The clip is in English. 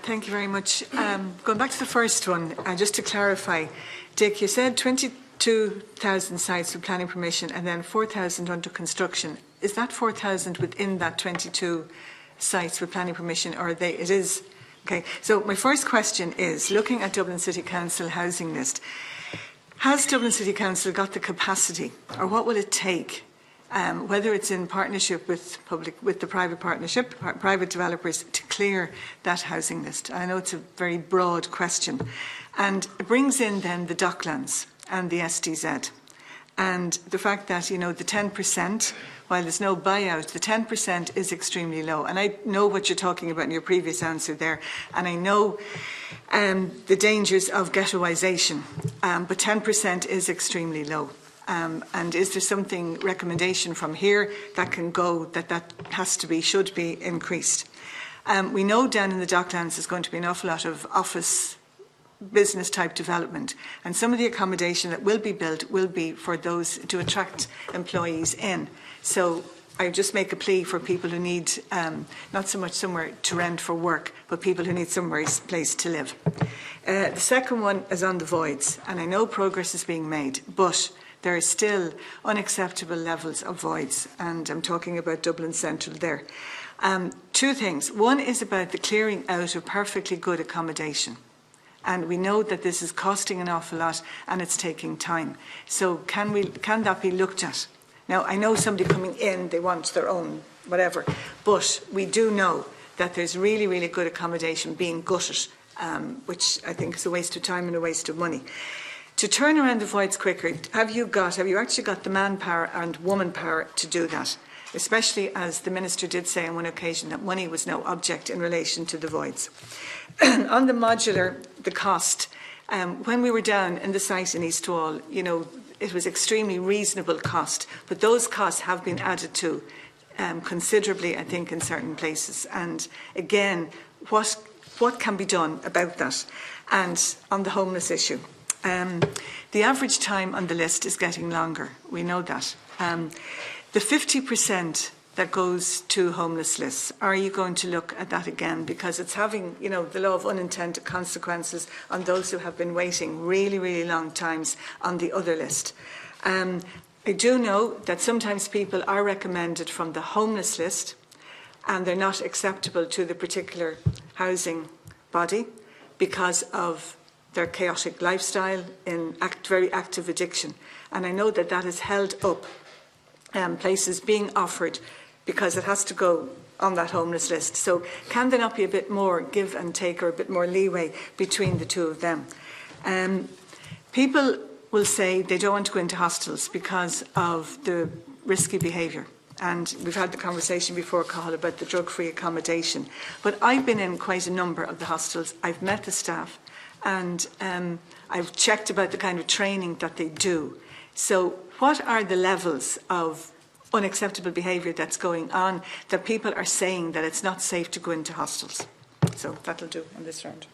Thank you very much. Going back to the first one, just to clarify, Dick, you said 22,000 sites with planning permission and then 4,000 under construction. Is that 4,000 within that 22 sites with planning permission, or it is? Okay, so my first question is, looking at Dublin City Council housing list, has Dublin City Council got the capacity, or what will it take, whether it's in partnership with the private partnership, private developers, to clear that housing list? I know it's a very broad question, and it brings in then the Docklands and the SDZ, and the fact that, you know, the 10%, while there's no buyout, the 10% is extremely low. And I know what you're talking about in your previous answer there, and I know the dangers of ghettoisation, but 10% is extremely low. And is there something, recommendation from here that can go, that should be increased? We know down in the Docklands there's going to be an awful lot of office business type development, and some of the accommodation that will be built will be for those to attract employees in. So I just make a plea for people who need not so much somewhere to rent for work, but people who need somewhere place to live. The second one is on the voids, and I know progress is being made, but there are still unacceptable levels of voids, and I'm talking about Dublin Central there. Two things. One is about the clearing out of perfectly good accommodation. And we know that this is costing an awful lot and it's taking time. So can that be looked at? Now, I know somebody coming in, they want their own whatever, but we do know that there's really, really good accommodation being gutted, which I think is a waste of time and a waste of money. To turn around the voids quicker, have you actually got the manpower and woman power to do that? Especially as the Minister did say on one occasion that money was no object in relation to the voids. On the modular, the cost, when we were down in the site in East Wall, you know, it was extremely reasonable cost, but those costs have been added to considerably, I think, in certain places. And again, what can be done about that? And on the homeless issue, the average time on the list is getting longer. We know that. The 50% that goes to homeless lists, are you going to look at that again? Because it's having, you know, the law of unintended consequences on those who have been waiting really, really long times on the other list. I do know that sometimes people are recommended from the homeless list and they're not acceptable to the particular housing body because of their chaotic lifestyle in very active addiction. And I know that that is held up. Places being offered because it has to go on that homeless list. So can there not be a bit more give and take, or a bit more leeway between the two of them? People will say they don't want to go into hostels because of the risky behaviour. And we've had the conversation before, Cathal, about the drug-free accommodation. But I've been in quite a number of the hostels. I've met the staff and I've checked about the kind of training that they do. So what are the levels of unacceptable behaviour that's going on that people are saying that it's not safe to go into hostels? So that'll do on this round.